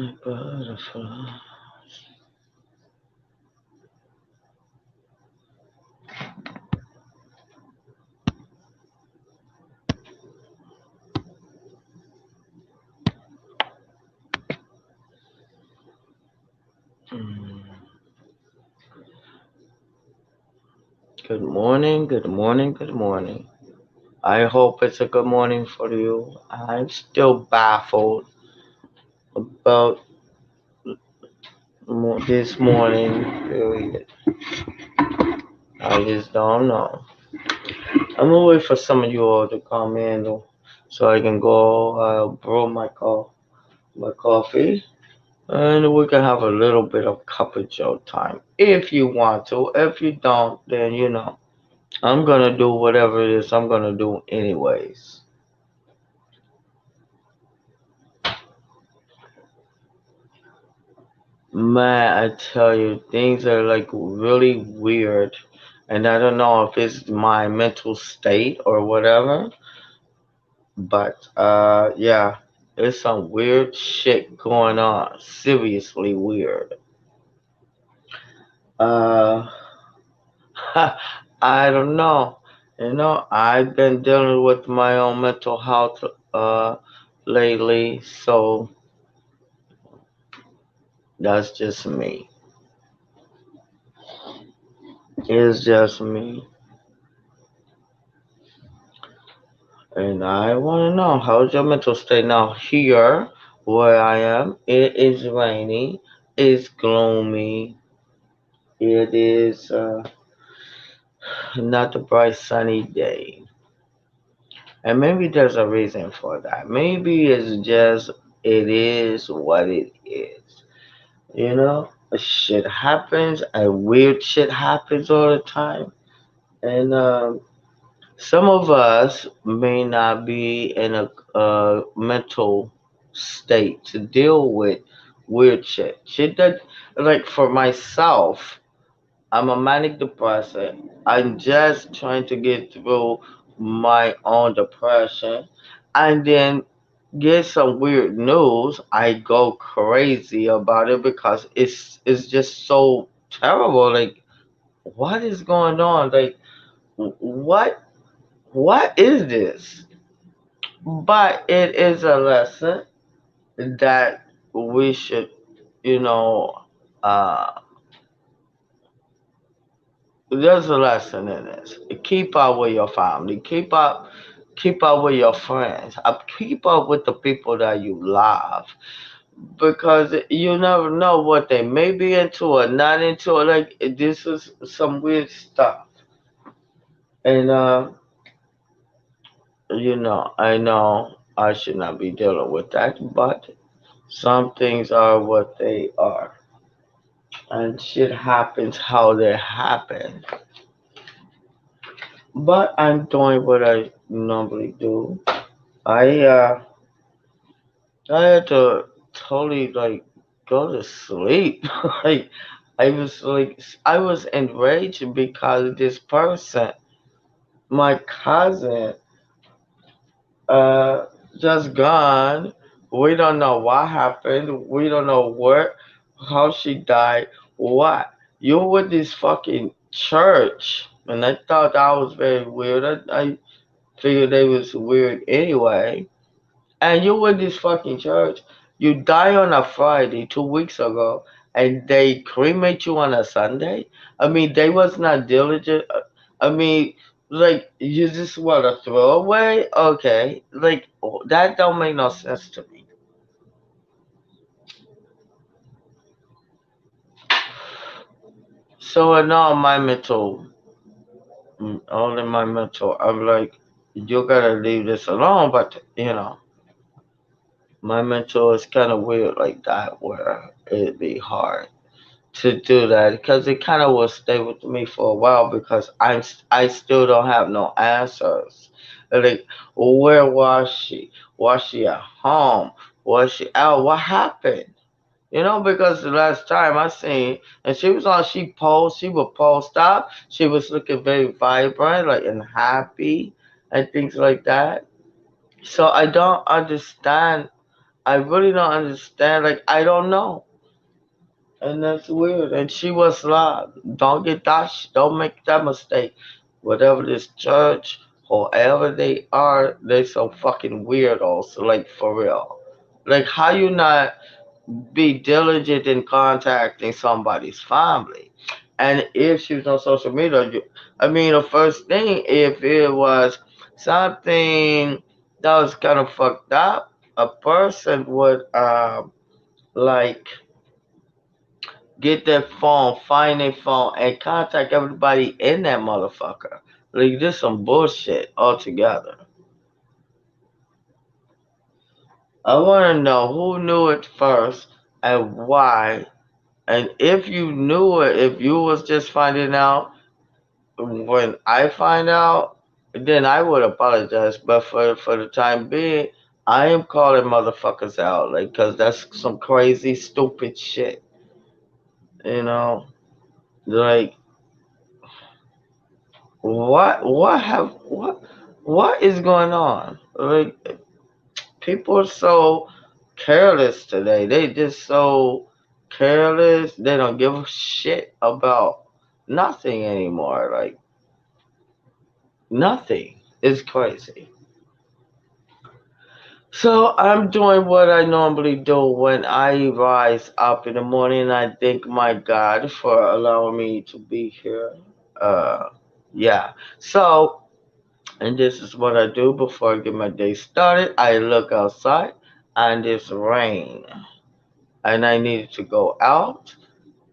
Butterfly. Mm. Good morning, good morning, good morning. I hope it's a good morning for you. I'm still baffled about this morning period. I just don't know. I'm gonna wait for some of you all to come in so I can go brew my coffee and we can have a little bit of cup of joe time if you want to. If you don't, then I'm gonna do whatever it is I'm gonna do anyways. Man, I tell you, things are like really weird, and I don't know if it's my mental state or whatever, but yeah, there's some weird shit going on. Seriously weird. Uh, I don't know. I've been dealing with my own mental health lately, so that's just me. It's just me. And I want to know, how's your mental state now? Here, where I am, it is rainy, it's gloomy, it is not a bright sunny day. And maybe there's a reason for that. Maybe it's just, it is what it is. Shit happens, and weird shit happens all the time. And some of us may not be in a mental state to deal with weird shit. Shit that, like for myself, I'm a manic depressive. I'm just trying to get through my own depression. And then get some weird news, I go crazy about it because it's just so terrible. Like, what is going on? Like, what what is this? But it is a lesson that we should, you know, uh, there's a lesson in this. Keep up with your family. Keep up with your friends. Keep up with the people that you love, because you never know what they may be into or not into. Like, this is some weird stuff, and I know I should not be dealing with that, but some things are what they are, and shit happens how they happen. But I'm doing what I normally do. I uh I had to totally like go to sleep. like I was enraged because this person, my cousin, uh just gone. We don't know what happened. We don't know how she died. What? You with this fucking church. And I thought that was very weird. I figured they was weird anyway. And you with this fucking church. You die on a Friday 2 weeks ago, and they cremate you on a Sunday. I mean, they was not diligent. I mean, like, you just want to throw away? Okay, like, that don't make no sense to me. So in all in my mental, I'm like, you gotta leave this alone. But my mental is kind of weird like that, where it'd be hard to do that because it kind of will stay with me for a while because I still don't have no answers. Like, where was she? Was she at home? Was she out? What happened? Because the last time I seen, and she would post up. She was looking very vibrant, like, and happy and things like that. So I don't understand. I really don't understand. Like, I don't know. And that's weird. And she was live. Don't get that. Don't make that mistake. Whatever this church, whoever they are, they so fucking weirdos. Like, for real. Like, how you not be diligent in contacting somebody's family? And if she was on social media, I mean, the first thing, if it was something that was kind of fucked up, a person would, like, get their phone, find their phone, and contact everybody in that motherfucker. Like, this some bullshit altogether. I want to know who knew it first and why. And if you knew it, if you was just finding out when I find out, then I would apologize. But for the time being, I am calling motherfuckers out, like, cause that's some crazy, stupid shit. You know, like, what is going on? Like, people are so careless today. They just so careless. They don't give a shit about nothing anymore. Like, nothing. It's crazy. So I'm doing what I normally do when I rise up in the morning. I thank my God for allowing me to be here. Uh, yeah. So, and this is what I do before I get my day started. I look outside and it's rain. And I need to go out.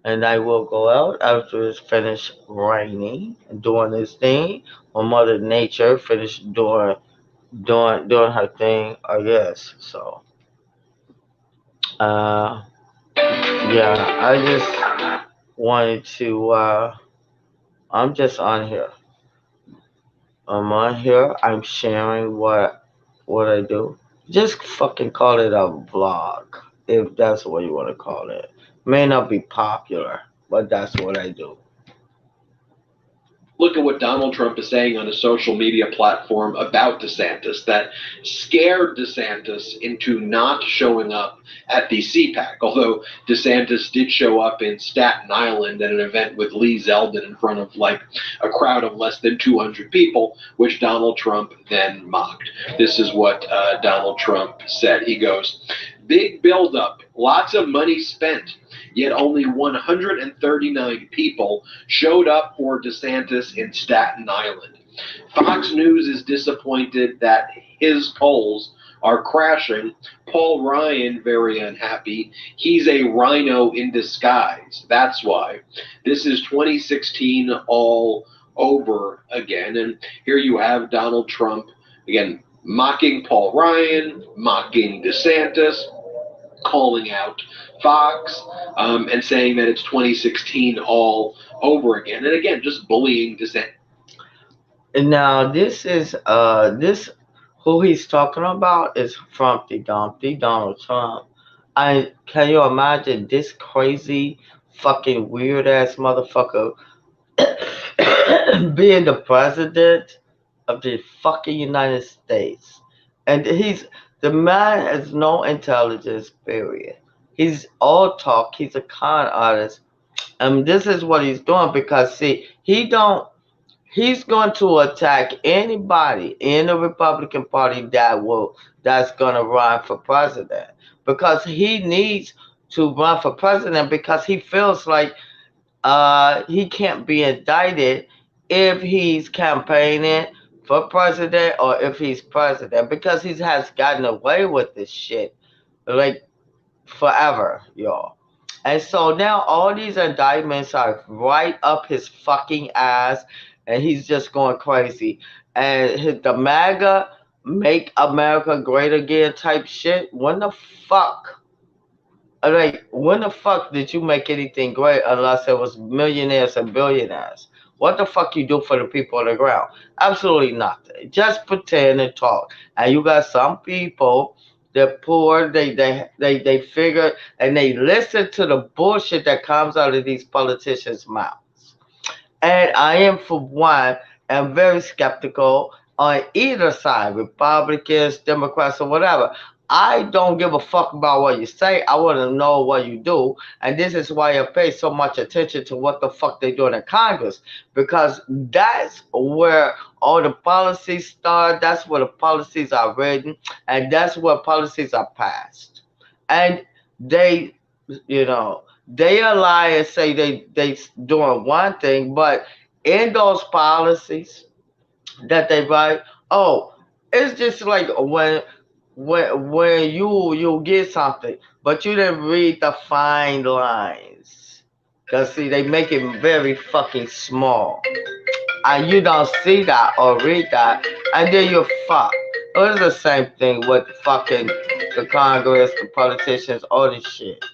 And I will go out after it's finished raining and doing this thing. When Mother Nature finished doing her thing, I guess. So, uh, yeah, I just wanted to. I'm just on here. I'm on here. I'm sharing what I do. Just fucking call it a vlog, if that's what you want to call it. May not be popular, but that's what I do. Look at what Donald Trump is saying on a social media platform about DeSantis that scared DeSantis into not showing up at the CPAC. Although DeSantis did show up in Staten Island at an event with Lee Zeldin in front of like a crowd of less than 200 people, which Donald Trump then mocked. This is what Donald Trump said. He goes, "Big buildup, lots of money spent, yet only 139 people showed up for DeSantis in Staten Island. Fox News is disappointed that his polls are crashing. Paul Ryan very unhappy. He's a rhino in disguise. That's why. This is 2016 all over again." And here you have Donald Trump again mocking Paul Ryan, mocking DeSantis, calling out Fox, and saying that it's 2016 all over again. And again, just bullying dissent. Now this who he's talking about is Frumpty Dumpty, Donald Trump. I can you imagine this crazy fucking weird ass motherfucker being the president of the fucking United States. And the man has no intelligence, period. He's all talk, he's a con artist. And this is what he's doing because see, he's going to attack anybody in the Republican Party that's gonna run for president. Because he needs to run for president because he feels like he can't be indicted if he's campaigning for president or if he's president because he has gotten away with this shit like forever, y'all. And so now all these indictments are right up his fucking ass, and he's just going crazy. And the MAGA make America great again type shit. Fuck when the fuck did you make anything great unless it was millionaires and billionaires? What the fuck you do for the people on the ground? Absolutely nothing. Just pretend and talk. And you got some people that poor, they figure and they listen to the bullshit that comes out of these politicians' mouths. And I am, for one, am very skeptical on either side, Republicans, Democrats, or whatever. I don't give a fuck about what you say. I want to know what you do. And this is why I pay so much attention to what the fuck they doing in Congress. Because that's where all the policies start. That's where the policies are written. And that's where policies are passed. And they, they lie and say they doing one thing. But in those policies that they write, oh, it's just like when you get something, but you didn't read the fine lines. Cause see, they make it very fucking small, and you don't see that or read that, and then you're fucked. It's the same thing with fucking the Congress, the politicians, all this shit.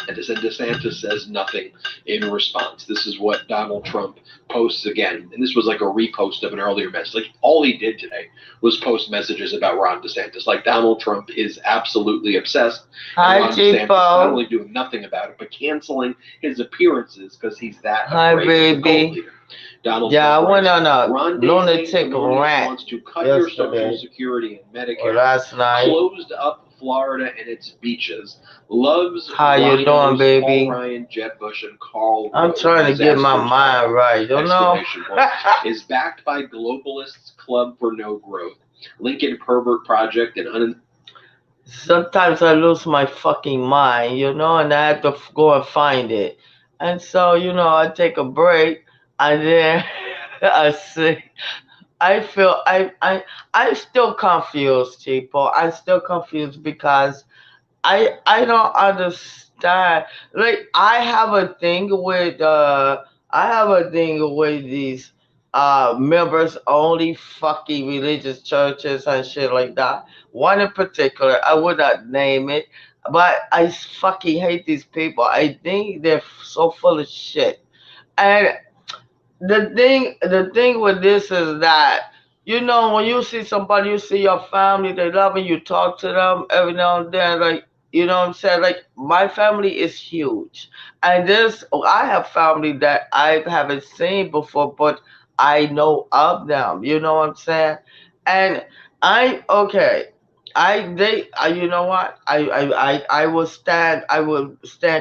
And DeSantis says nothing in response. This is what Donald Trump posts again. And this was like a repost of an earlier message. Like all he did today was post messages about Ron DeSantis. Like Donald Trump is absolutely obsessed. Hi, And Ron DeSantis not Chipo. only doing nothing about it, but canceling his appearances because he's that Hi, afraid of the cult baby. leader. Donald Yeah, I Trump went writes, on a Ron lunatic rant wants to cut your Social yesterday Security and or Medicare, last night. closed up Florida and its beaches, loves How you doing, rhinos, Paul baby? Ryan, Jeb Bush, and Karl I'm Rove, trying to get my disasters mind all, right, exclamation point, is backed by globalists Club for No Growth, Lincoln Pervert Project, and Sometimes I lose my fucking mind, and I have to go and find it. And so, I take a break and then I see. I feel I'm still confused, people. I'm still confused because I don't understand. Like I have a thing with these members only fucking religious churches and shit like that. One in particular, I would not name it, but I fucking hate these people. I think they're so full of shit. And the thing with this is that when you see somebody, you see your family, they love you, talk to them every now and then, like what I'm saying. Like my family is huge, and this I have family that I haven't seen before, but I know of them. You know what I'm saying? And I okay. You know what? I will stand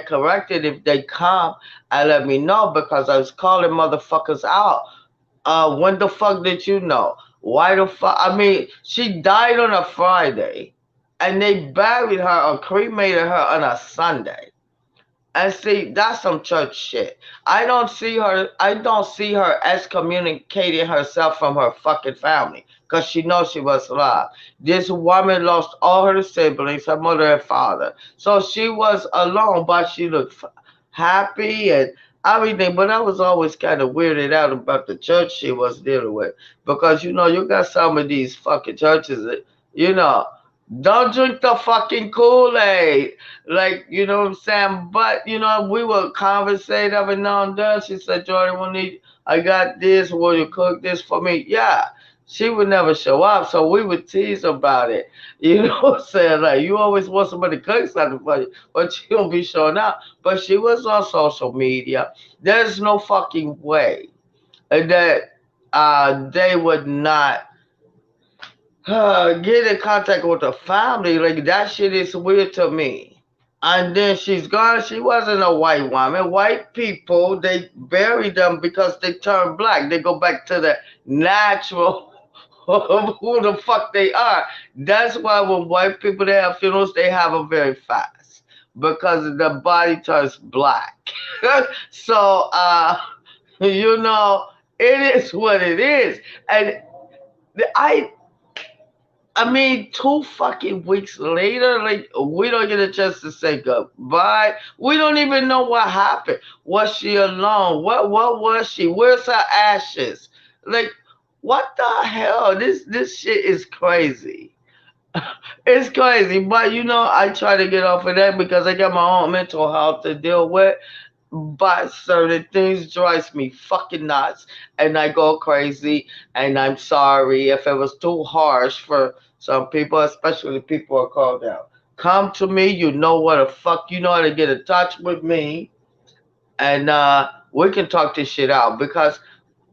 corrected if they come and let me know because I was calling motherfuckers out. When the fuck did you know? Why the fuck? I mean, she died on a Friday, and they buried her or cremated her on a Sunday. And see, that's some church shit. I don't see her excommunicating herself from her fucking family because she knows she was alive. This woman lost all her siblings, her mother and father. So she was alone, but she looked happy and everything. But I was always kind of weirded out about the church she was dealing with because, you got some of these fucking churches that, you know, don't drink the fucking Kool-Aid. Like, you know what I'm saying? But, we would conversate every now and then. She said, Jordan, I got this. Will you cook this for me? Yeah. She would never show up, so we would tease about it. You know what I'm saying? Like, you always want somebody to cook something for you, but she don't be showing up. But she was on social media. There's no fucking way that they would not get in contact with the family. Like that shit is weird to me. And then she's gone. She wasn't a white woman. White people, they bury them because they turn black. They go back to the natural of who the fuck they are. That's why when white people they have funerals, they have them very fast because the body turns black. So you know, it is what it is. And I I mean, 2 fucking weeks later, like we don't get a chance to say goodbye. We don't even know what happened. Was she alone? What was she? Where's her ashes? Like, what the hell? This shit is crazy. It's crazy. But I try to get off of that because I got my own mental health to deal with. But certain things drives me fucking nuts, and I go crazy. And I'm sorry if it was too harsh for some people, especially people who are called out. Come to me, you know what the fuck, you know how to get in touch with me, and we can talk this shit out because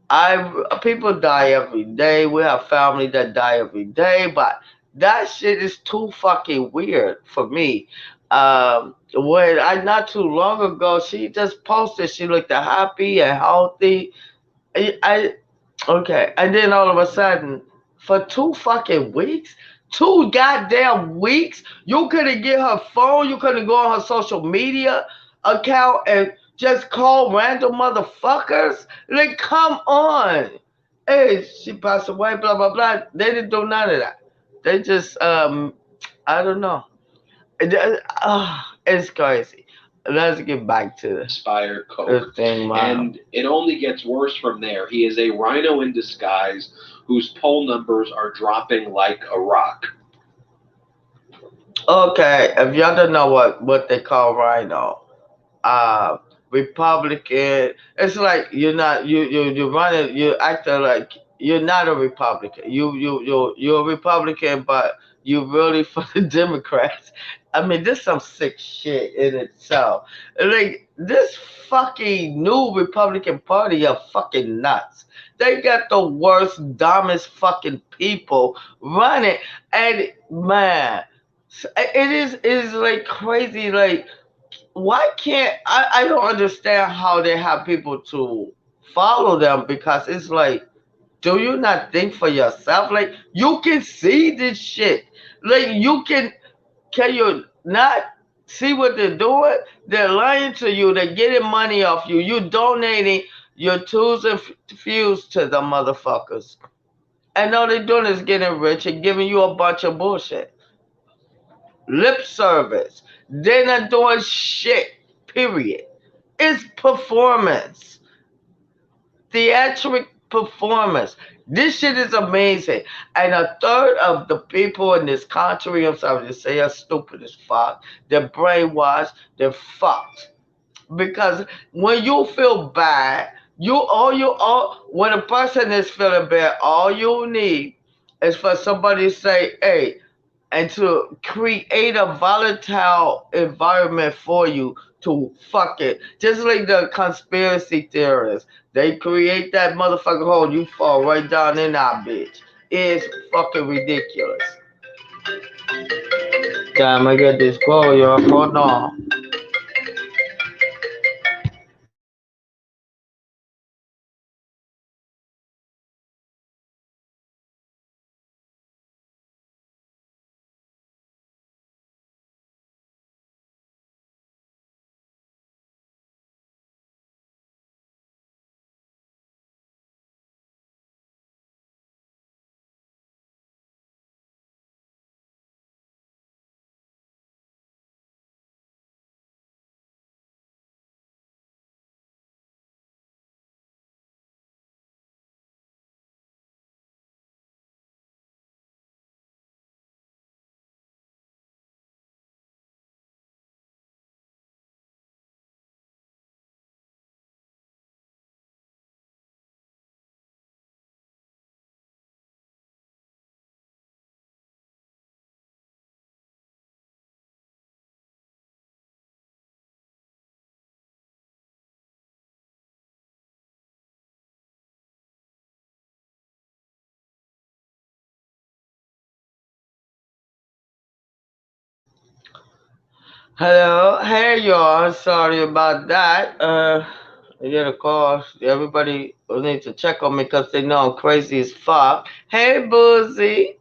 I people die every day. We have family that die every day, but That shit is too fucking weird for me. When I not too long ago, she just posted she looked happy and healthy. I okay, and then all of a sudden, for 2 fucking weeks, 2 goddamn weeks, you couldn't get her phone, you couldn't go on her social media account and just call random motherfuckers. Like, come on. Hey, she passed away, blah blah blah. They didn't do none of that. They just I don't know. It's crazy. Let's get back to Inspire this Coke. thing, man. And it only gets worse from there. He is a rhino in disguise whose poll numbers are dropping like a rock. Okay, if y'all don't know what they call rhino, uh, Republican. It's like you're running, you acting like you're not a Republican. You're a Republican, but you really for the Democrats. I mean, this some sick shit in itself. Like this fucking new Republican Party are fucking nuts. They got the worst, dumbest fucking people running, and man, it is like crazy. Like why can't I don't understand how they have people to follow them because it's like do you not think for yourself like you can see this shit like can you not see what they're doing? They're lying to you, they're getting money off you, you donating your tools and fuels to the motherfuckers, and all they're doing is getting rich and giving you a bunch of bullshit lip service. They're not doing shit. Period. It's performance. Theatric performance. This shit is amazing. And a third of the people in this country, I'm sorry to say, are stupid as fuck. They're brainwashed. They're fucked. Because when you feel bad, all when a person is feeling bad, all you need is for somebody to say, hey, and to create a volatile environment for you to fuck it. Just like the conspiracy theorists. They create that motherfucking hole, you fall right down in that bitch. It's fucking ridiculous. Damn, I get this call, y'all. Hold on. Hello, hey y'all. Sorry about that. I get a call. Everybody will need to check on me because they know I'm crazy as fuck. Hey, Boozy.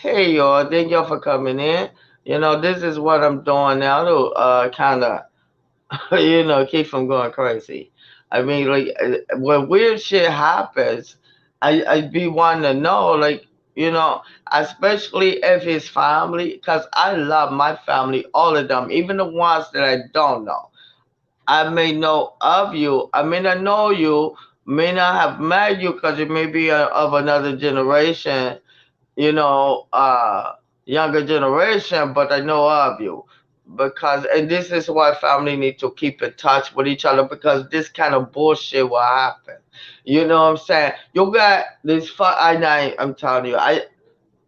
Hey y'all, thank y'all for coming in. This is what I'm doing now to kind of, keep from going crazy. I mean, like, when weird shit happens, I be wanting to know, like, you know, especially if it's family, because I love my family, all of them, even the ones that I don't know. I may know of you, I may not know you, may not have met you because you may be of another generation, you know, younger generation, but I know of you. Because, and this is why family need to keep in touch with each other because this kind of bullshit will happen. You know what I'm saying? You got this fuck, I'm telling you,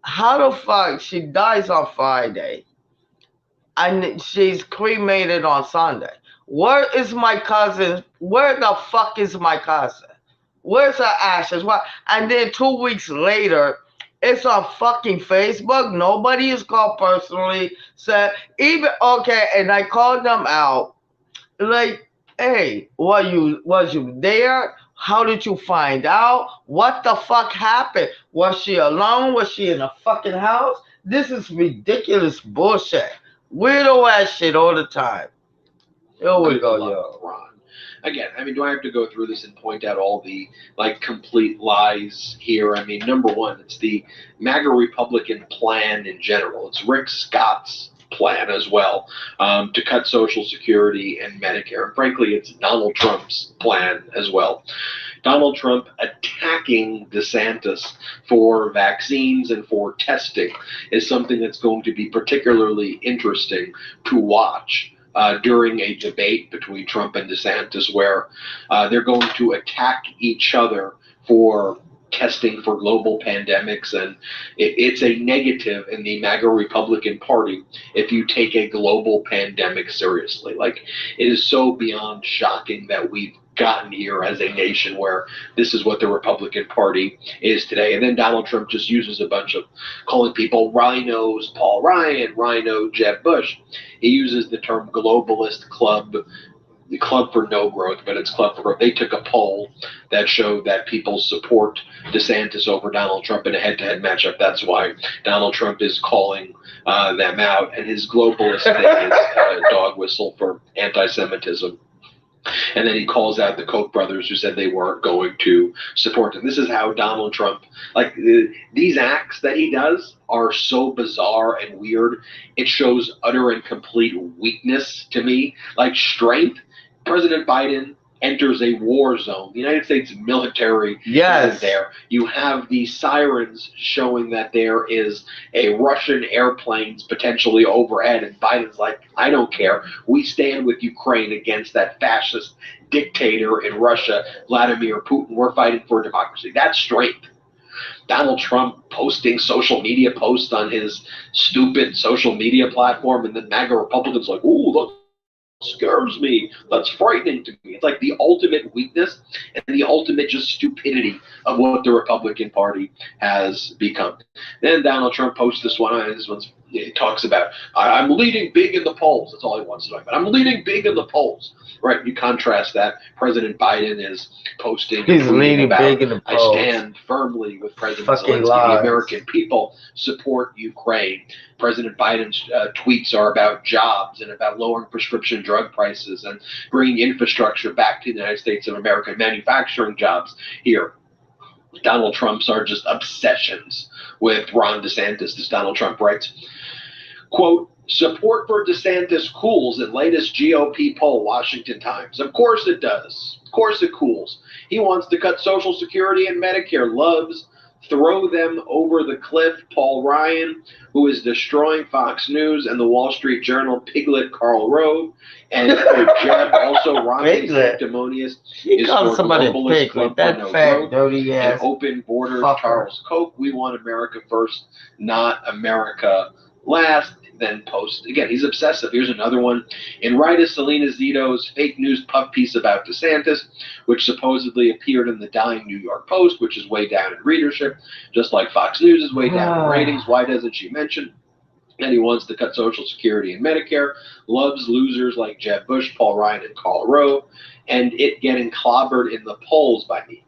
how the fuck she dies on Friday and she's cremated on Sunday? Where is my cousin? Where the fuck is my cousin? Where's her ashes? What? And then 2 weeks later, It's on fucking Facebook. Nobody is called personally. Said even okay, and I called them out. Like, hey, was you there? How did you find out? What the fuck happened? Was she alone? Was she in a fucking house? This is ridiculous bullshit. Weirdo ass shit all the time. Here we Good go, luck, yo. Ron. Again, I mean, do I have to go through this and point out all the like complete lies here? I mean, number one, it's the MAGA Republican plan in general. It's Rick Scott's plan as well, to cut Social Security and Medicare. And frankly, it's Donald Trump's plan as well. Donald Trump attacking DeSantis for vaccines and for testing is something that's going to be particularly interesting to watch during a debate between Trump and DeSantis, where they're going to attack each other for testing for global pandemics. And it's a negative in the MAGA Republican Party if you take a global pandemic seriously. Like, it is so beyond shocking that we've gotten here as a nation where this is what the Republican Party is today. And then Donald Trump just uses a bunch of calling people rhinos, Paul Ryan, rhino, Jeb Bush. He uses the term globalist club, the Club for No Growth, but it's Club for Growth. They took a poll that showed that people support DeSantis over Donald Trump in a head-to-head matchup. That's why Donald Trump is calling them out. And his globalist thing is a dog whistle for anti-Semitism. And then he calls out the Koch brothers who said they weren't going to support him. This is how Donald Trump, like these acts that he does are so bizarre and weird. It shows utter and complete weakness to me. Like strength, President Biden enters a war zone. The United States military is there. You have these sirens showing that there is a Russian airplanes potentially overhead, and Biden's like, I don't care. We stand with Ukraine against that fascist dictator in Russia, Vladimir Putin. We're fighting for democracy. That's strength. Donald Trump posting social media posts on his stupid social media platform, and then MAGA Republicans like, ooh, look, scares me. That's frightening to me. It's like the ultimate weakness and the ultimate just stupidity of what the Republican Party has become. Then Donald Trump posts this one. He talks about, I'm leading big in the polls. That's all he wants to talk about. I'm leading big in the polls. Right? You contrast that. President Biden is posting. He's leading about, big in the polls. I stand firmly with President Fucking Zelensky. lies. The American people support Ukraine. President Biden's tweets are about jobs and about lowering prescription drug prices and bringing infrastructure back to the United States of America, manufacturing jobs here. Donald Trump's are just obsessions with Ron DeSantis, as Donald Trump writes. Quote, support for DeSantis cools in latest GOP poll, Washington Times. Of course it does. Of course it cools. He wants to cut Social Security and Medicare. Loves throw them over the cliff. Paul Ryan, who is destroying Fox News and the Wall Street Journal. Piglet Karl Rove. And Jeb, also Ron Sanctimonious, is for globalist Club for No Growth and open borders. Charles Koch, we want America first, not America last. Then post again. He's obsessive. Here's another one. In Rita Selena Zito's fake news puff piece about DeSantis, which supposedly appeared in the dying New York Post, which is way down in readership, just like Fox News is way down in ratings. Why doesn't she mention that he wants to cut Social Security and Medicare? Loves losers like Jeb Bush, Paul Ryan, and Karl Rove, and it getting clobbered in the polls by me.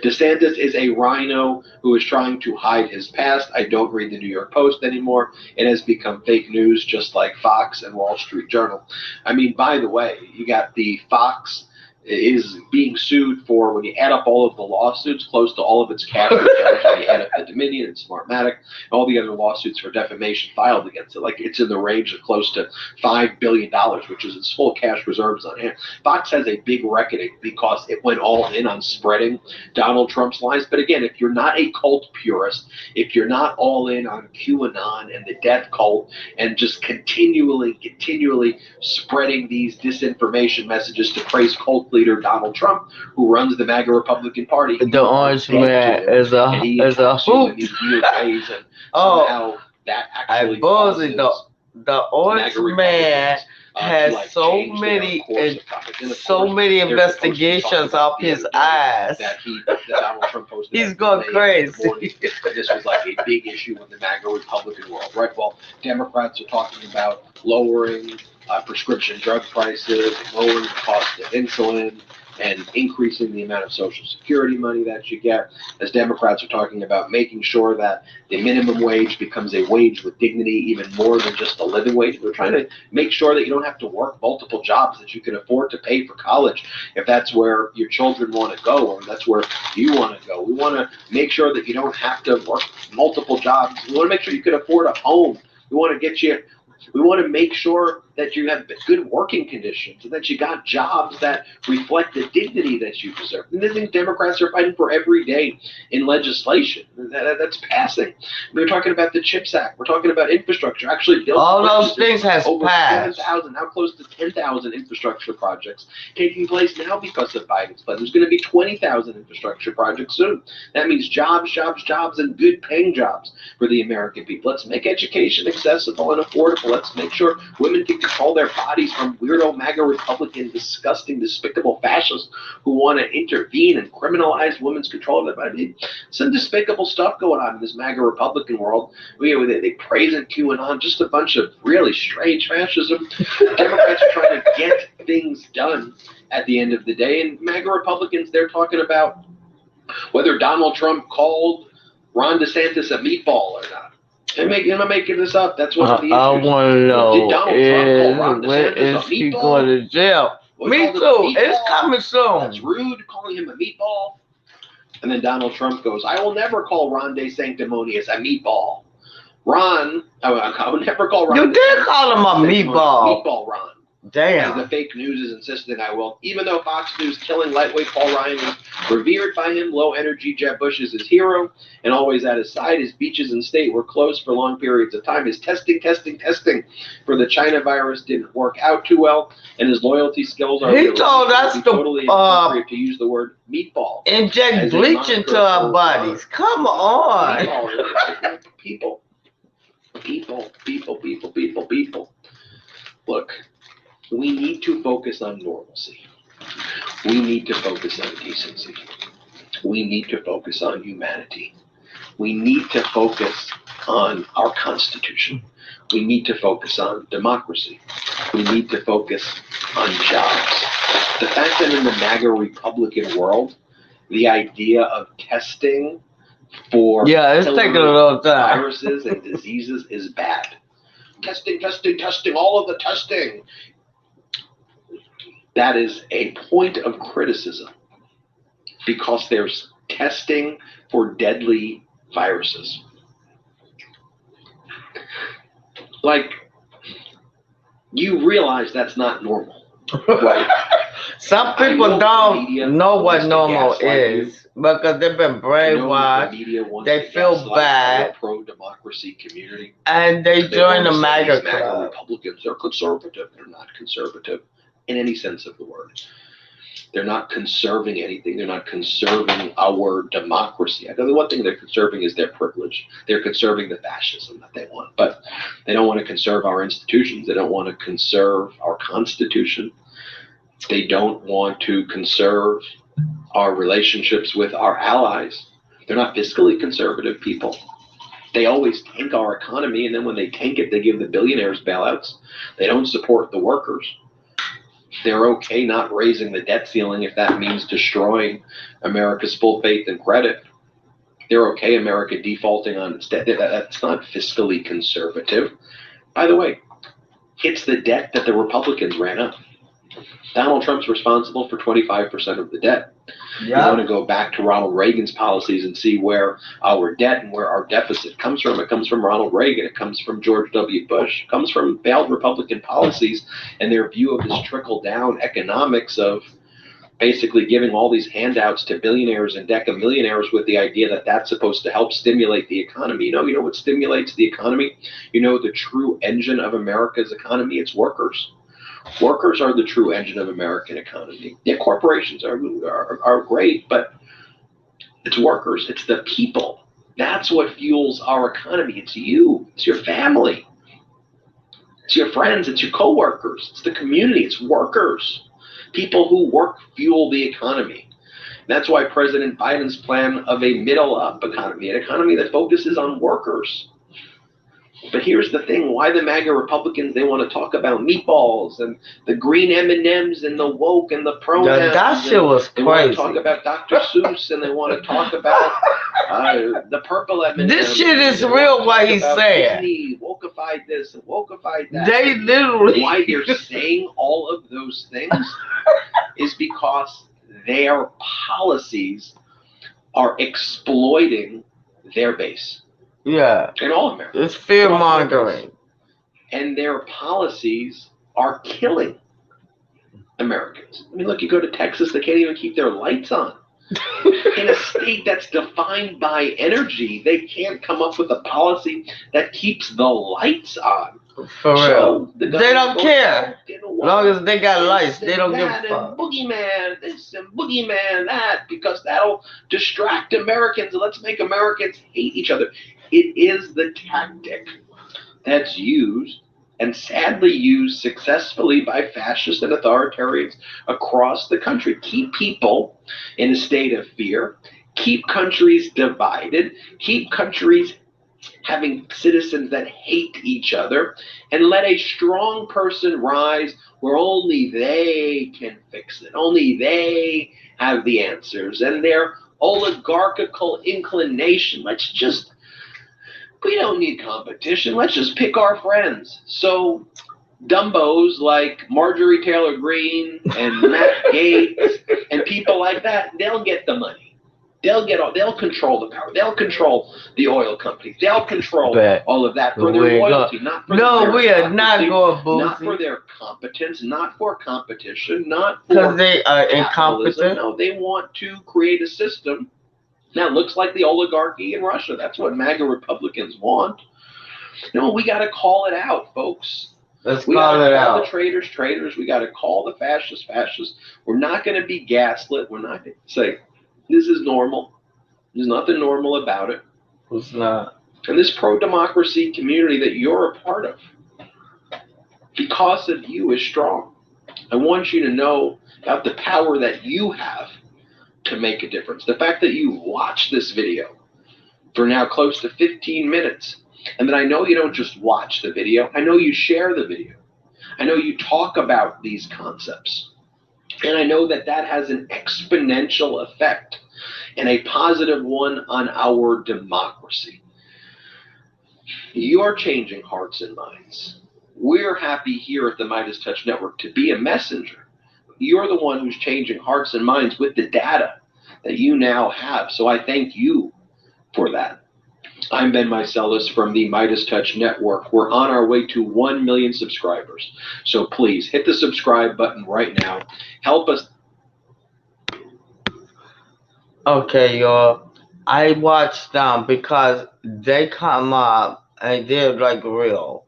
DeSantis is a rhino who is trying to hide his past. I don't read the New York Post anymore. It has become fake news, just like Fox and Wall Street Journal. I mean, by the way, you got the Fox is being sued for, when you add up all of the lawsuits, close to all of its cash reserves, when you add up the Dominion and Smartmatic, and all the other lawsuits for defamation filed against it. Like, it's in the range of close to $5 billion, which is its full cash reserves on hand. Fox has a big reckoning because it went all in on spreading Donald Trump's lies. But again, if you're not a cult purist, if you're not all in on QAnon and the death cult and just continually spreading these disinformation messages to praise cult leader Donald Trump, who runs the MAGA Republican Party, the orange man is a hoot. That actually the orange man has like so change their many course of conduct. And of so course, many they're supposed to be investigations talking about off the his other day ass. that Donald Trump posted He's at going midnight crazy. morning. This was like a big issue in the MAGA Republican world, right? Well, Democrats are talking about lowering prescription drug prices, lowering the cost of insulin, and increasing the amount of Social Security money that you get. As Democrats are talking about making sure that the minimum wage becomes a wage with dignity, even more than just a living wage. They're trying to make sure that you don't have to work multiple jobs, that you can afford to pay for college if that's where your children want to go or that's where you want to go. We want to make sure that you don't have to work multiple jobs. We want to make sure you can afford a home. We want to make sure that you have good working conditions and that you got jobs that reflect the dignity that you deserve. And this thing Democrats are fighting for every day in legislation that's passing. We're talking about the CHIPS Act. We're talking about infrastructure. Actually, Bill All those Clinton things has over passed. 7,000, now close to 10,000 infrastructure projects taking place now because of Biden's plan. There's going to be 20,000 infrastructure projects soon. That means jobs, and good paying jobs for the American people. Let's make education accessible and affordable. Let's make sure women can control their bodies from weirdo MAGA Republican, disgusting, despicable fascists who want to intervene and criminalize women's control of their body. Some despicable stuff going on in this MAGA Republican world. They praise and QAnon, just a bunch of really strange fascism. Democrats are trying to get things done at the end of the day, and MAGA Republicans, they're talking about whether Donald Trump called Ron DeSantis a meatball or not. I'm not making this up. That's one of the issues. I want to Did know Donald Trump call Ron when DeSantis a is he meatball? going to jail? We Me called him a too. It's meatball. coming soon. That's rude, calling him a meatball. And then Donald Trump goes, I will never call Ron DeSanctimonious a meatball. I would never call Ron. You did call him a meatball. Meatball Ron. Damn. As the fake news is insisting I will. Even though Fox News killing lightweight Paul Ryan is revered by him, low energy Jeb Bush is his hero and always at his side. His beaches and state were closed for long periods of time. His testing for the China virus didn't work out too well, and his loyalty skills are He told us to totally inappropriate to use the word meatball. Inject bleach into our bodies. Come on. People. Look. We need to focus on normalcy. We need to focus on decency. We need to focus on humanity. We need to focus on our Constitution. We need to focus on democracy. We need to focus on jobs. The fact that in the MAGA Republican world, the idea of testing for it's taking a little time. viruses and diseases is bad. Testing, all of the testing. That is a point of criticism because there's testing for deadly viruses. Like, you realize that's not normal, right? Some people don't know what normal is because they've been brainwashed. They feel bad. The pro-democracy community. And they join the MAGA MAGA club. Republicans are conservative. They're not conservative in any sense of the word. They're not conserving anything. They're not conserving our democracy. I know the one thing they're conserving is their privilege. They're conserving the fascism that they want, but they don't want to conserve our institutions. They don't want to conserve our Constitution. They don't want to conserve our relationships with our allies. They're not fiscally conservative people. They always tank our economy, and then when they tank it, they give the billionaires bailouts. They don't support the workers. They're okay not raising the debt ceiling if that means destroying America's full faith and credit. They're okay America defaulting on its debt. That's not fiscally conservative. By the way, it's the debt that the Republicans ran up. Donald Trump's responsible for 25% of the debt. You want to go back to Ronald Reagan's policies and see where our debt and where our deficit comes from. It comes from Ronald Reagan. It comes from George W. Bush. It comes from failed Republican policies and their view of this trickle-down economics of basically giving all these handouts to billionaires and decamillionaires with the idea that that's supposed to help stimulate the economy. You know what stimulates the economy? You know the true engine of America's economy? It's workers. Workers are the true engine of American economy. Yeah, corporations are great, but it's workers. It's the people. That's what fuels our economy. It's you. It's your family. It's your friends, it's your coworkers, it's the community, it's workers. People who work fuel the economy. And that's why President Biden's plan of a middle-up economy, an economy that focuses on workers. But here's the thing, why the MAGA Republicans, they want to talk about meatballs and the green M&Ms and the woke and the pronouns. That shit was They want crazy. to talk about Dr. Seuss and they want to talk about the purple M&Ms. This shit is They want real to what talk he's about saying. Disney, wokeified this and wokeified that. They literally. Why they're saying all of those things is because their policies are exploiting their base. Yeah. In all America. It's fear mongering. And their policies are killing Americans. I mean, look, you go to Texas, they can't even keep their lights on. In a state that's defined by energy, they can't come up with a policy that keeps the lights on. For real. The They don't care. As long as they got lights, they don't give a fuck. And boogeyman this and boogeyman that, because that'll distract Americans and let's make Americans hate each other. It is the tactic that's used and sadly used successfully by fascists and authoritarians across the country. Keep people in a state of fear, keep countries divided, keep countries having citizens that hate each other, and let a strong person rise where only they can fix it, only they have the answers, and their oligarchical inclination. We don't need competition. Let's just pick our friends. So dumbos like Marjorie Taylor Greene and Matt Gaetz and people like that, they'll get the money. They'll control the power. They'll control the oil companies. They'll control all of that for their loyalty, not for their we are not going boozy. Not for their competence, not for competition, not for because they are capitalism. incompetent. No, they want to create a system that looks like the oligarchy in Russia. That's what MAGA Republicans want. No, we got to call it out, folks. We call it out. The traitors. We got to call the fascists. We're not going to be gaslit. We're not going to say, this is normal. There's nothing normal about it. It's not. And this pro-democracy community that you're a part of, because of you, is strong. I want you to know about the power that you have to make a difference. The fact that you watch this video for now close to 15 minutes, and that I know you don't just watch the video, I know you share the video. I know you talk about these concepts. And I know that that has an exponential effect and a positive one on our democracy. You're changing hearts and minds. We're happy here at the Midas Touch Network to be a messenger. You're the one who's changing hearts and minds with the data that you now have. So I thank you for that. I'm Ben Meiselas from the Midas Touch Network. We're on our way to 1 million subscribers. So please hit the subscribe button right now. Help us. Okay, y'all. I watched them because they come up and they're like real.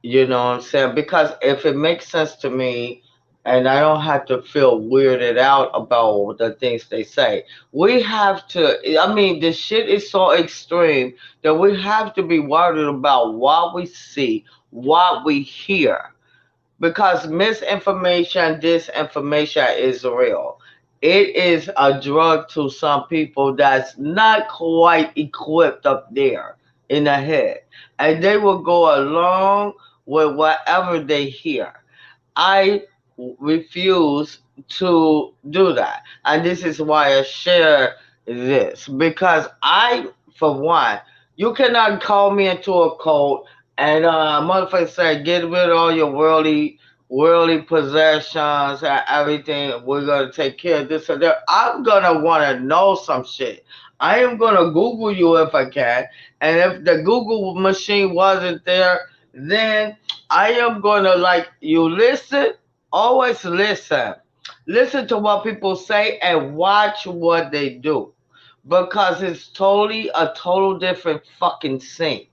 You know what I'm saying? Because if it makes sense to me, and I don't have to feel weirded out about the things they say. We have to, I mean, the shit is so extreme that we have to be worried about what we see, what we hear. Because misinformation, disinformation is real. It is a drug to some people that's not quite equipped up there in the head. And they will go along with whatever they hear. I refuse to do that, and this is why I share this, because I, for one, you cannot call me into a cult and motherfucker say get rid of all your worldly possessions and everything, we're gonna take care of this or that. I'm gonna want to know some shit. I am gonna Google you if I can, and if the Google machine wasn't there, then I am gonna, like, you listen. Always listen. Listen to what people say and watch what they do. Because it's totally a total different fucking scene.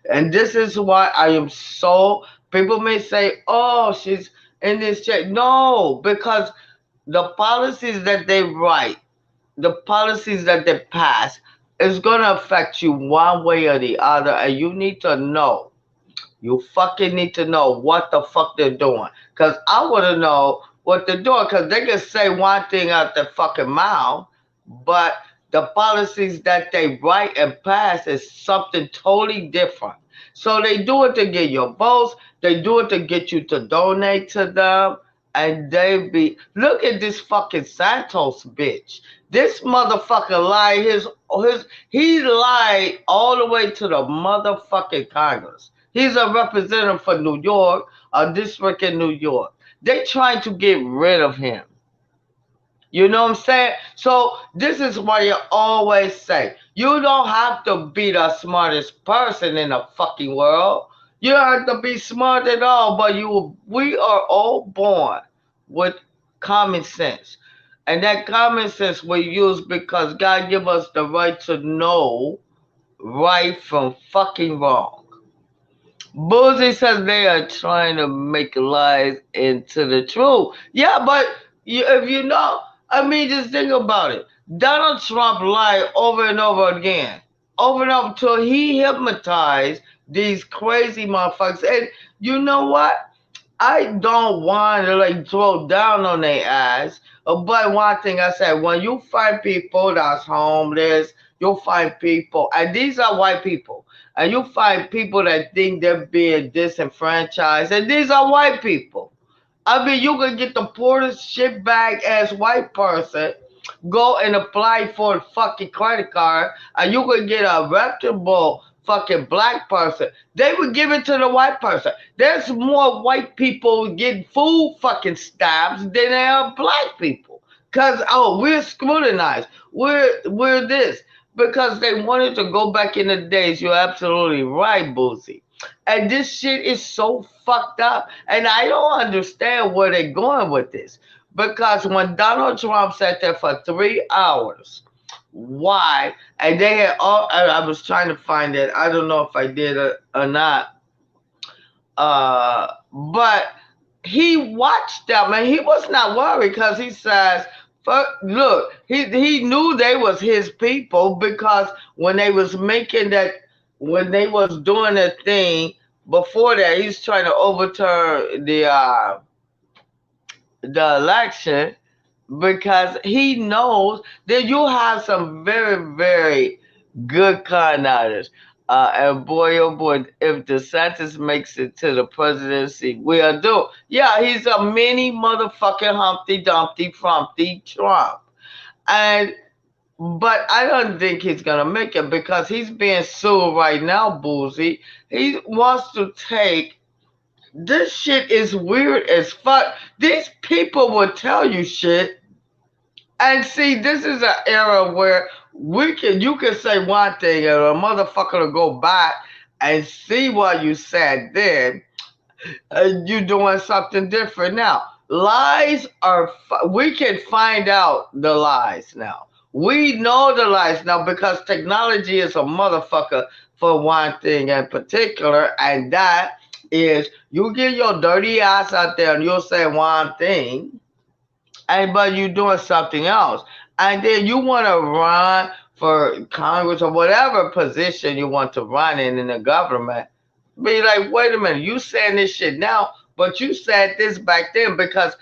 And this is why I am so, people may say, oh, she's in this shit. No, because the policies that they write, the policies that they pass is going to affect you one way or the other. And you need to know You fucking need to know what the fuck they're doing. Cause I wanna know what they're doing. Cause they can say one thing out their fucking mouth, but the policies that they write and pass is something totally different. So they do it to get your votes. They do it to get you to donate to them. And they be look at this fucking Santos bitch. This motherfucker lied his he lied all the way to the motherfucking Congress. He's a representative for New York, a district in New York. They trying to get rid of him. You know what I'm saying? So this is why you always say you don't have to be the smartest person in the fucking world. You don't have to be smart at all, but we are all born with common sense. And that common sense we use because God give us the right to know right from fucking wrong. Boozy says they are trying to make lies into the truth. Yeah, but if you know, I mean, just think about it. Donald Trump lied over and over again, over and over till he hypnotized these crazy motherfuckers. And you know what? I don't want to like throw down on their ass. But one thing I said, when you find people that's homeless, you'll find people, and these are white people, and you find people that think they're being disenfranchised, and these are white people. I mean, you can get the poorest shitbag ass white person, go and apply for a fucking credit card, and you can get a reputable fucking black person. They would give it to the white person. There's more white people getting food fucking stamps than there are black people. Cause we're scrutinized. We're this. Because they wanted to go back in the days. You're absolutely right, Boozy. And this shit is so fucked up. And I don't understand where they're going with this. Because when Donald Trump sat there for 3 hours, why? And they had all, I was trying to find it. I don't know if I did it or not. But he watched them and he was not worried because he says, look, he knew they was his people because when they was making that, when they was doing that thing before that, he's trying to overturn the election because he knows that you have some very, very good con artists. And boy, oh boy, if DeSantis makes it to the presidency, we'll do. Yeah, he's a mini motherfucking Humpty Dumpty Frumpty Trump. And but I don't think he's gonna make it because he's being sued right now, Boozy. He wants to take this shit is weird as fuck. These people will tell you shit. And see, this is an era where you can say one thing and a motherfucker will go back and see what you said then, and you doing something different now. Lies are, we can find out the lies now. We know the lies now because technology is a motherfucker for one thing in particular, and that is you get your dirty ass out there and you'll say one thing, and but you're doing something else, and then you want to run for Congress or whatever position you want to run in the government. Be like, wait a minute, you saying this shit now, but you said this back then because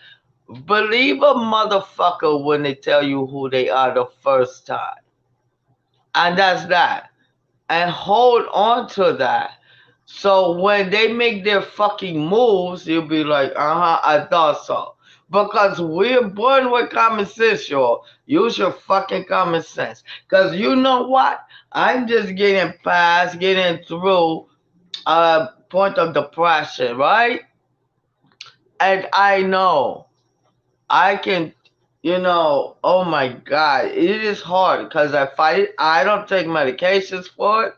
believe a motherfucker when they tell you who they are the first time, and that's that, and hold on to that. So when they make their fucking moves, you'll be like, I thought so. Because we're born with common sense, y'all. Use your fucking common sense. Because you know what? I'm just getting past, getting through a point of depression, right? And I know I can, oh my God, it is hard because I don't take medications for it.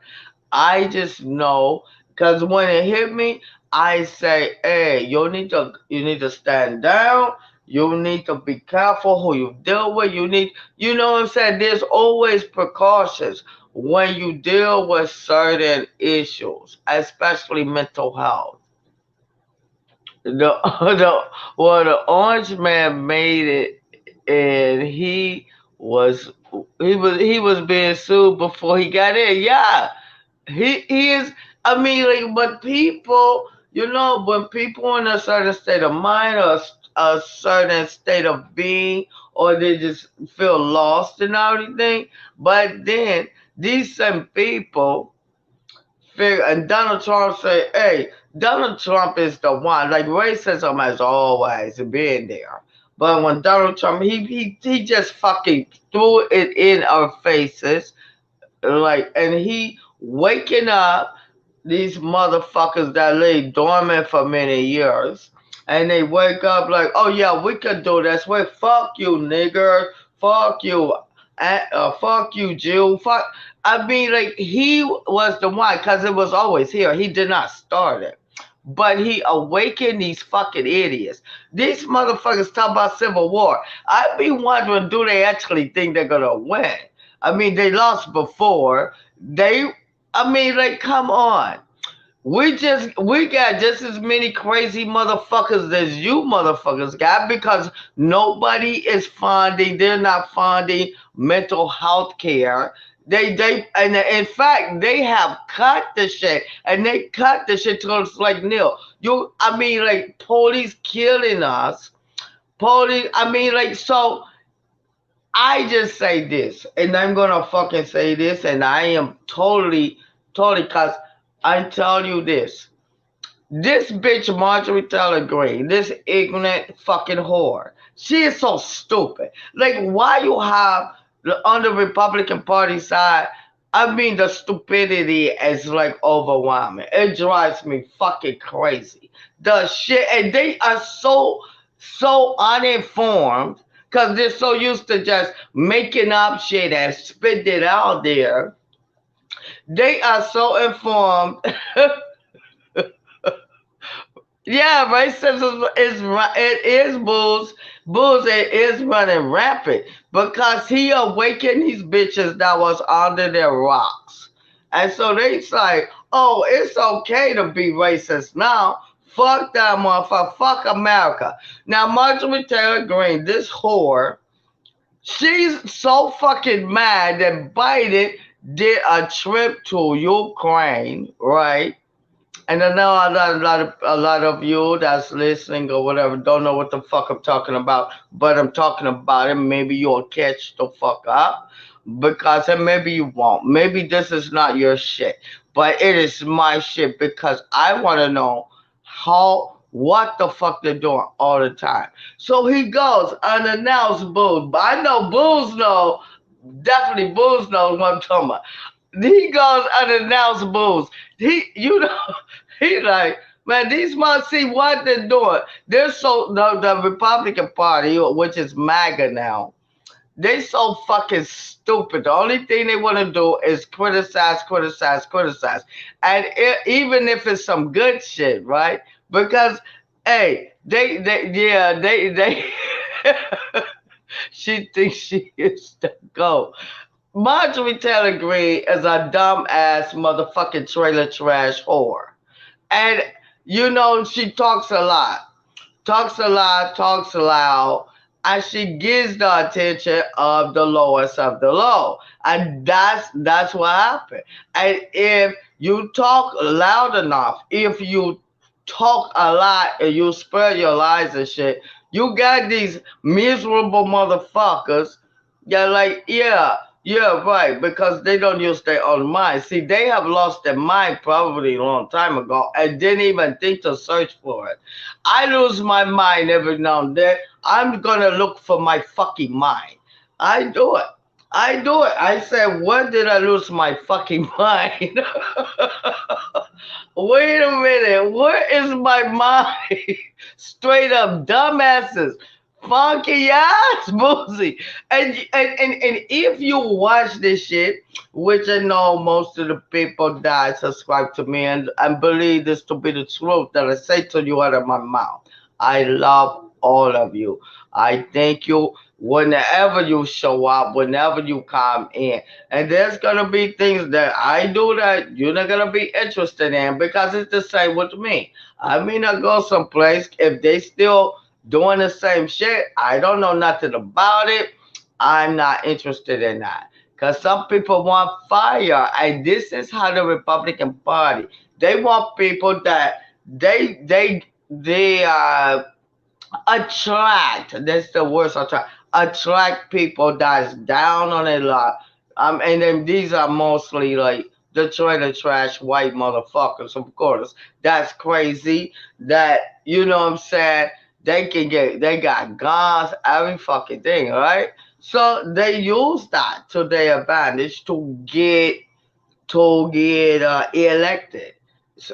I just know because when it hit me, I say, hey, you need to stand down. You need to be careful who you deal with. You know what I'm saying? There's always precautions when you deal with certain issues, especially mental health. The the orange man made it, and was he was being sued before he got in. Yeah, He is. I mean, like, but people, when people in a certain state of mind or a certain state of being, or they just feel lost and everything. But then these same people figure, and Donald Trump say, "Hey, Donald Trump is the one." Like racism has always been there, but when Donald Trump, he just fucking threw it in our faces, like, and he waking up these motherfuckers that lay dormant for many years, and they wake up like, oh yeah, we could do this. Wait, fuck you, nigger. Fuck you. Fuck you, Jew. Fuck. I mean, like, he was the one, because it was always here. He did not start it. But he awakened these fucking idiots. These motherfuckers talk about civil war. I be wondering, do they actually think they're gonna win? I mean, they lost before. I mean, like, come on. We got just as many crazy motherfuckers as you motherfuckers got, because nobody is funding. They're not funding mental health care. And in fact, they have cut the shit, and they cut the shit to it's like nil. I mean, like, police killing us. Police. I mean, like, so I just say this, and I'm gonna fucking say this, and I am totally, cause I tell you this. This bitch Marjorie Taylor Greene, this ignorant fucking whore, she is so stupid. Like, why you have on the Republican Party side? I mean, the stupidity is like overwhelming. It drives me fucking crazy. The shit, and they are so uninformed, because they're so used to just making up shit and spitting it out there. They are so informed. Yeah, racism it is bulls it is running rampant, because he awakened these bitches that was under their rocks. And so they say, oh, it's okay to be racist now. Fuck that motherfucker. Fuck America. Now Marjorie Taylor Greene, this whore, she's so fucking mad that Biden did a trip to Ukraine, right? And I know a lot of you that's listening or whatever don't know what the fuck I'm talking about, but I'm talking about it. Maybe you'll catch the fuck up, because, and maybe you won't. Maybe this is not your shit, but it is my shit, because I want to know what the fuck they're doing all the time. So he goes unannounced booze, but I know booze know, definitely booze knows what I'm talking about. He goes unannounced booze. He like, man, these must see what they're doing. They're so the Republican Party, which is MAGA now. They so fucking stupid. The only thing they want to do is criticize, criticize, criticize, and even if it's some good shit, right? Because, hey, they she thinks she is the go. Marjorie Taylor Greene is a dumbass motherfucking trailer trash whore. And she talks loud, and she gets the attention of the lowest of the low. And that's what happened. And if you talk loud enough, if you talk a lot and you spread your lies and shit, you got these miserable motherfuckers. Yeah, like, yeah, right, because they don't use their own mind. See, they have lost their mind probably a long time ago and didn't even think to search for it. I lose my mind every now and then. I'm gonna look for my fucking mind. I do it. I said, where did I lose my fucking mind? Wait a minute, where is my mind? Straight up dumbasses. Funky ass boozy. And if you watch this shit, which I know most of the people that subscribe to me and believe this to be the truth that I say to you out of my mouth. I love all of you. I thank you whenever you show up, whenever you come in. And there's gonna be things that I do that you're not gonna be interested in, because it's the same with me. I mean, I go someplace, if they still doing the same shit, I don't know nothing about it. I'm not interested in that. Because some people want fire. And this is how the Republican Party, they want people that they attract. That's the word. Attract people that's down on their luck. And then these are mostly like the trailer trash white motherfuckers. Of course, that's crazy. That you know what I'm saying. They got guns, every fucking thing, right? So they use that to their advantage to get elected.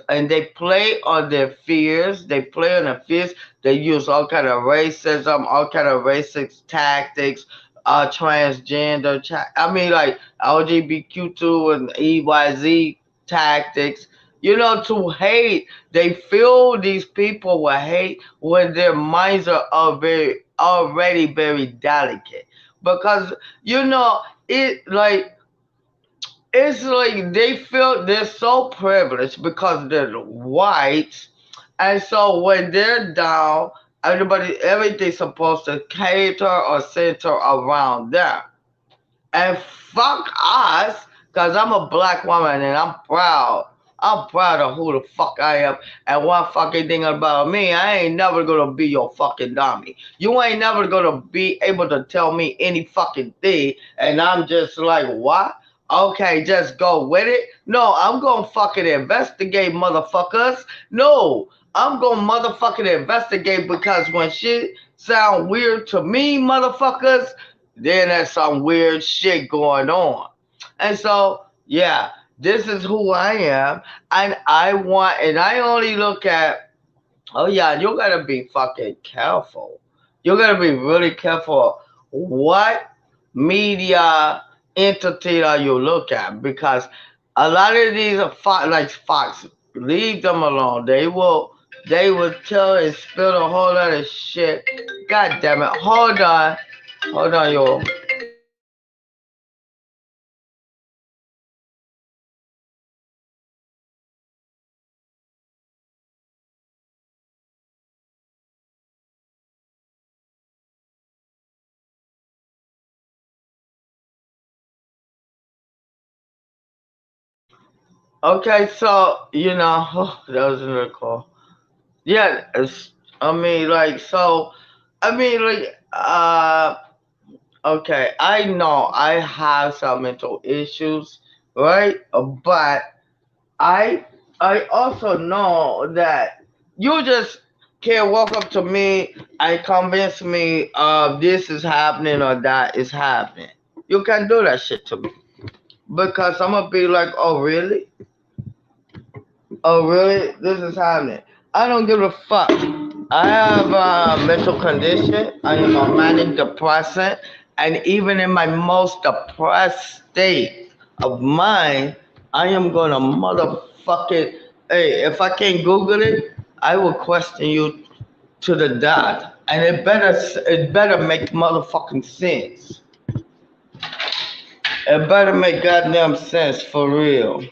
And they play on their fears. They play on their fears. They use all kind of racism, all kind of racist tactics, transgender. I mean, like LGBTQ2 and EYZ tactics. To hate. They fill these people with hate when their minds are very already very delicate. Because it like it's like they feel they're so privileged because they're whites, and so when they're down, everything's supposed to cater or center around them. And fuck us, cause I'm a black woman and I'm proud. I'm proud of who the fuck I am. And one fucking thing about me, I ain't never gonna be your fucking dummy. You ain't never gonna be able to tell me any fucking thing. And I'm just like, what? Okay, just go with it. No, I'm gonna fucking investigate, motherfuckers. No, I'm gonna motherfucking investigate because when shit sound weird to me, motherfuckers, then there's some weird shit going on. And so, yeah, this is who I am. And I only look at, oh yeah, you gotta be fucking careful. You gotta be really careful what media entity that you look at because a lot of these are like Fox, leave them alone. They will tell and spill a whole lot of shit. God damn it. Hold on, yo. Okay, so that was another call. Yeah, I mean, like, so, I mean, like, okay, I know I have some mental issues, right? But I, I also know that you just can't walk up to me and convince me this is happening or that is happening. You can't do that shit to me because I'm gonna be like, oh really? Oh, really? This is happening. I don't give a fuck. I have a mental condition. I am a manic depressant. And even in my most depressed state of mind, I am going to motherfucking. Hey, if I can't Google it, I will question you to the dot. And it better make motherfucking sense. It better make goddamn sense for real.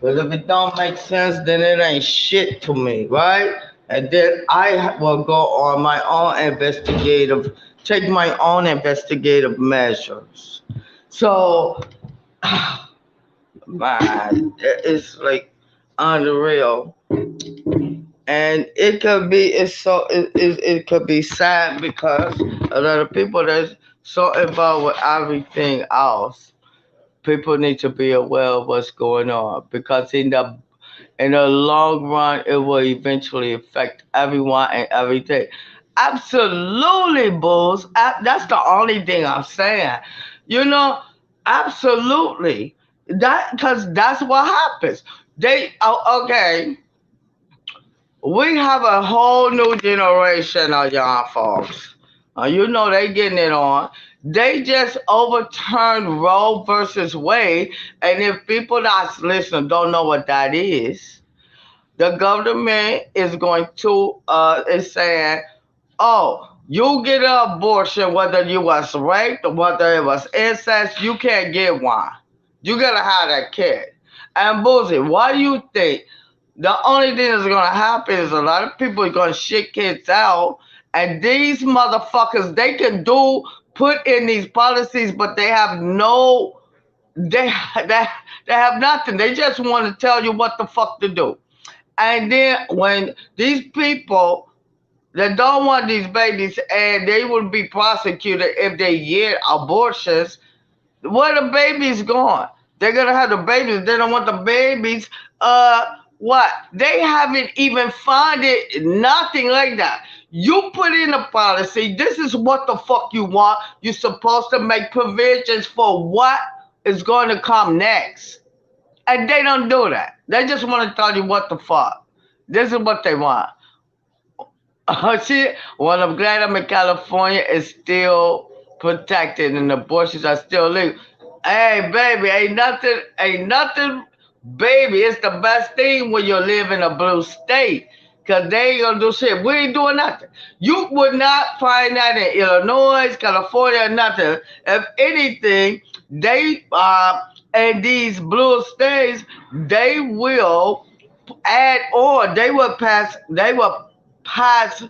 Because if it don't make sense, then it ain't shit to me, right? And then I will go on my own take my own investigative measures. So, man, it's like unreal. And it could be sad because a lot of people that's so involved with everything else, people need to be aware of what's going on because in the long run, it will eventually affect everyone and everything. Absolutely, bulls. That's the only thing I'm saying. You know, absolutely. Because that's what happens. Okay. We have a whole new generation of young folks. They getting it on. They just overturned Roe versus Wade, and if people that's listening don't know what that the government is going to is saying, oh, you get an abortion whether you was raped or whether it was incest, you can't get one. You gotta have that kid. And Boozy, why do you think the only thing that's gonna happen is a lot of people are gonna shit kids out, and these motherfuckers they can do put in these policies, but they have no, they have nothing. They just want to tell you what the fuck to do. And then when these people that don't want these babies and they will be prosecuted if they get abortions, where the babies going? They're gonna have the babies. They don't want the babies. What? They haven't even funded nothing like that. You put in a policy. This is what the fuck you want. You're supposed to make provisions for what is going to come next, and they don't do that. They just want to tell you what the fuck. This is what they want. Oh shit! Well, I'm glad I'm in California. It's still protected, and abortions are still legal. Hey, baby, ain't nothing, baby. It's the best thing when you live in a blue state, cause they ain't gonna do shit. We ain't doing nothing. You would not find that in Illinois, California, nothing. If anything, they in these blue states, they will add on. Pass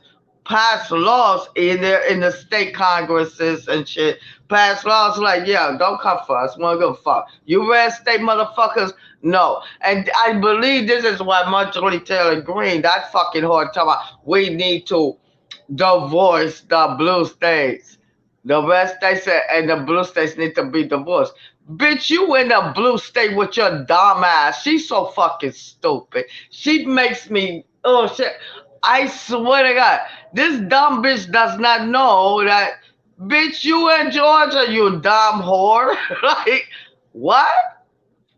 pass laws in the state congresses and shit. Pass laws like, yeah, don't come for us. We don't give a fuck. You red state motherfuckers, no. And I believe this is why Marjorie Taylor Greene, that fucking whore, talking about we need to divorce the blue states. The red states and the blue states need to be divorced. Bitch, you in a blue state with your dumb ass. She's so fucking stupid. She makes me, oh shit. I swear to God, this dumb bitch does not know that, bitch, you in Georgia, you dumb whore. Like, what?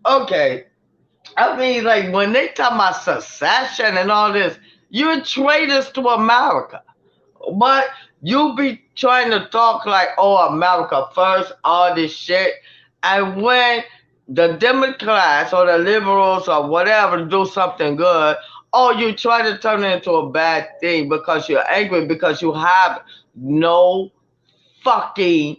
Okay. I mean, like, when they talk about secession and all this, you're traitors to America. But you be trying to talk like, oh, America first, all this shit. And when the Democrats or the liberals or whatever do something good, oh, you try to turn it into a bad thing because you're angry because you have no fucking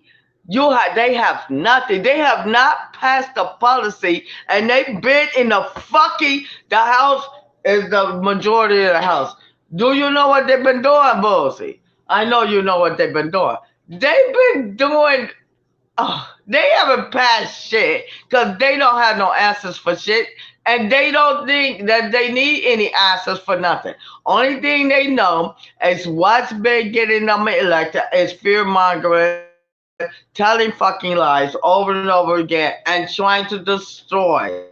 they have nothing. They have not passed a policy and they've been in the house is the majority of the house. Do you know what they've been doing, Bullseye? I know you know what they've been doing. They've been doing they haven't passed shit because they don't have no answers for shit. And they don't think that they need any answers for nothing. Only thing they know is what's been getting them elected is fear mongering, telling fucking lies over and over again, and trying to destroy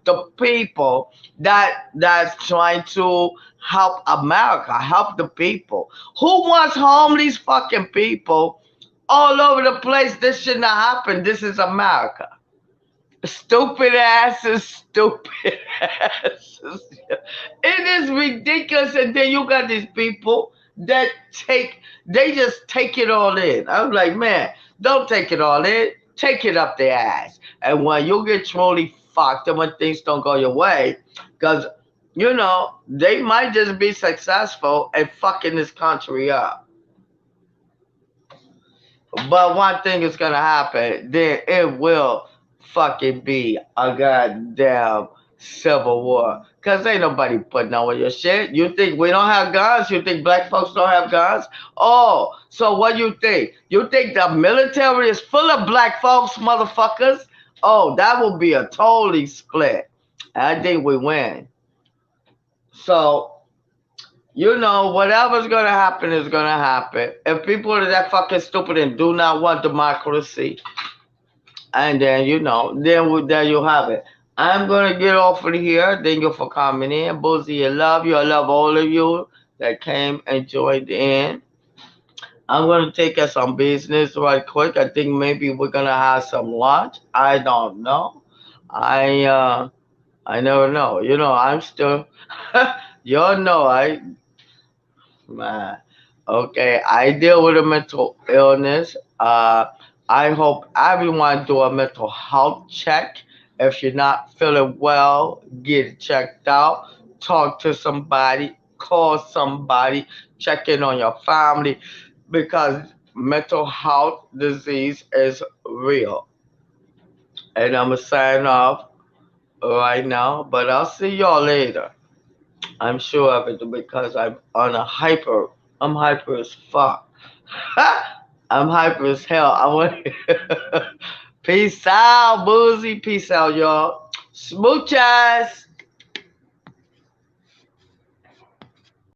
the people that's trying to help America, help the people. Who wants homeless fucking people all over the place? This should not happen. This is America. Stupid asses, stupid asses. It is ridiculous, and then you got these people that they just take it all in. I'm like, man, don't take it all in, take it up their ass. And when you get truly fucked, and when things don't go your way, because they might just be successful at fucking this country up. But one thing is gonna happen, then it will fucking be a goddamn civil war. Cause ain't nobody putting on with your shit. You think we don't have guns? You think black folks don't have guns? Oh, so what you think? You think the military is full of black folks, motherfuckers? Oh, that will be a totally split. I think we win. So, whatever's gonna happen is gonna happen. If people are that fucking stupid and do not want democracy, and then there you have it. I'm gonna get off of here. Thank you for coming in, Boozy. I love you. I love all of you that came and joined in. I'm gonna take us some business right quick. I think maybe we're gonna have some lunch. I don't know. I never know. I'm still. Man. Okay, I deal with a mental illness. I hope everyone do a mental health check. If you're not feeling well, get it checked out. Talk to somebody, call somebody, check in on your family because mental health disease is real. And I'm going to sign off right now, but I'll see y'all later. I'm sure of it because I'm hyper as fuck. I'm hyper as hell. I want. Peace out, Boozy. Peace out, y'all. Smooches.